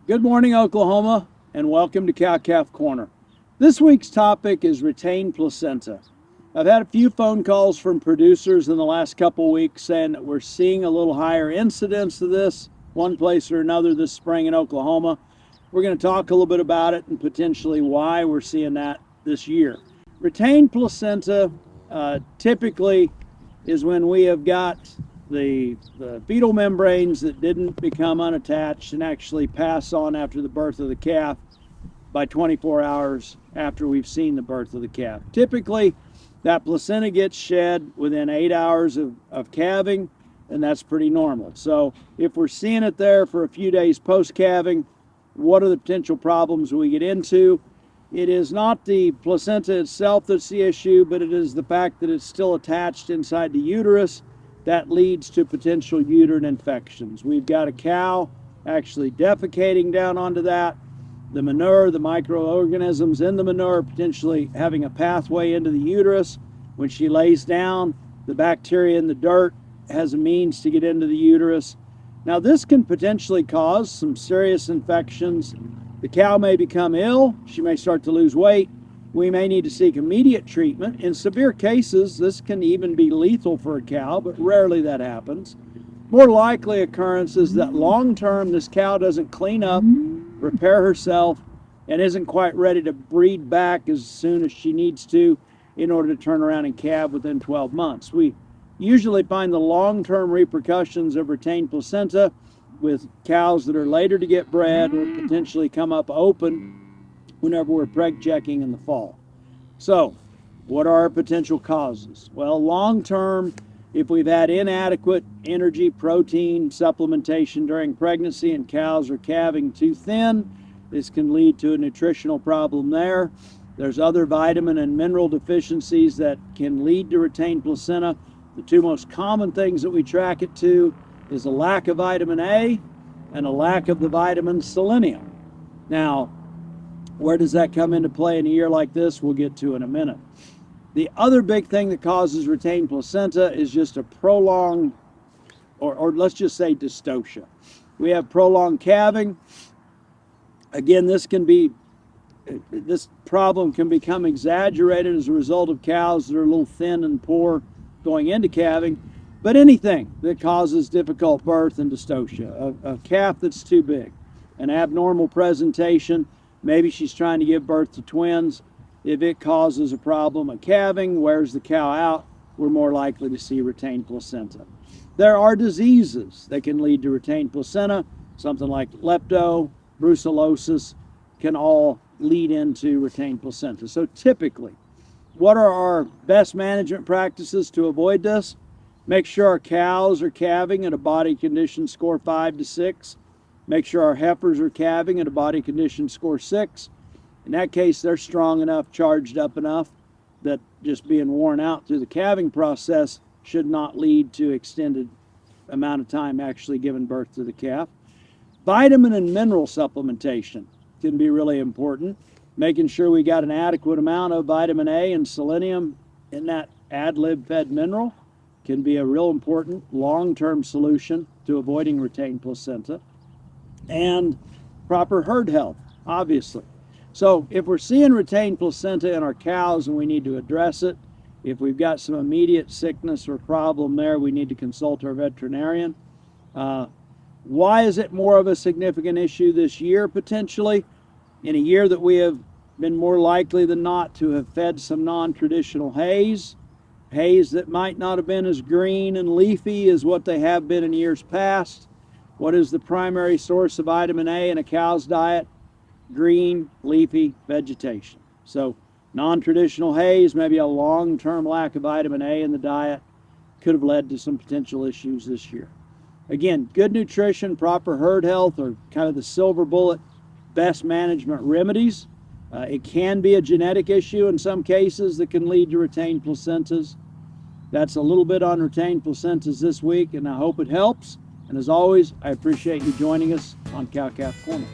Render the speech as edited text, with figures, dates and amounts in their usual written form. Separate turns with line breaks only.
Good morning, Oklahoma, and welcome to Cow-Calf Corner. This week's topic is retained placenta. I've had a few phone calls from producers in the last couple weeks saying that we're seeing a little higher incidence of this one place or another this spring in Oklahoma. We're going to talk a little bit about it and potentially why we're seeing that this year. Retained placenta typically is when we have got the fetal membranes that didn't become unattached and actually pass on after the birth of the calf by 24 hours after we've seen the birth of the calf. Typically, that placenta gets shed within 8 hours of calving, and that's pretty normal. So if we're seeing it there for a few days post-calving, what are the potential problems we get into? It is not the placenta itself that's the issue, but it is the fact that it's still attached inside the uterus. That leads to potential uterine infections. We've got a cow actually defecating down onto that. The manure, the microorganisms in the manure potentially having a pathway into the uterus. When she lays down, the bacteria in the dirt has a means to get into the uterus. Now this can potentially cause some serious infections. The cow may become ill, she may start to lose weight. We may need to seek immediate treatment. In severe cases, this can even be lethal for a cow, but rarely that happens. More likely occurrence is that long term this cow doesn't clean up, repair herself, and isn't quite ready to breed back as soon as she needs to in order to turn around and calve within 12 months. We usually find the long-term repercussions of retained placenta with cows that are later to get bred or potentially come up open whenever we're preg checking in the fall. So, what are our potential causes? Well, long term, if we've had inadequate energy, protein supplementation during pregnancy and cows are calving too thin, this can lead to a nutritional problem there. There's other vitamin and mineral deficiencies that can lead to retained placenta. The two most common things that we track it to is a lack of vitamin A and a lack of the vitamin selenium. Now, where does that come into play in a year like this? We'll get to in a minute. The other big thing that causes retained placenta is just a prolonged, or let's just say dystocia. We have prolonged calving. Again, this problem can become exaggerated as a result of cows that are a little thin and poor going into calving. But anything that causes difficult birth and dystocia, a calf that's too big, an abnormal presentation, maybe she's trying to give birth to twins. If it causes a problem of calving, wears the cow out, we're more likely to see retained placenta. There are diseases that can lead to retained placenta. Something like lepto, brucellosis can all lead into retained placenta. So typically, what are our best management practices to avoid this? Make sure our cows are calving at a body condition score 5 to 6. Make sure our heifers are calving at a body condition score 6. In that case, they're strong enough, charged up enough, that just being worn out through the calving process should not lead to extended amount of time actually giving birth to the calf. Vitamin and mineral supplementation can be really important. Making sure we got an adequate amount of vitamin A and selenium in that ad-lib fed mineral can be a real important long-term solution to avoiding retained placenta. And proper herd health, obviously. So if we're seeing retained placenta in our cows and we need to address it, if we've got some immediate sickness or problem there, we need to consult our veterinarian. Why is it more of a significant issue this year, potentially? In a year that we have been more likely than not to have fed some non-traditional hays that might not have been as green and leafy as what they have been in years past. What is the primary source of vitamin A in a cow's diet? Green, leafy vegetation. So non-traditional hays, maybe a long-term lack of vitamin A in the diet, could have led to some potential issues this year. Again, good nutrition, proper herd health are kind of the silver bullet best management remedies. It can be a genetic issue in some cases that can lead to retained placentas. That's a little bit on retained placentas this week, and I hope it helps. And as always, I appreciate you joining us on Cow-Calf Corner.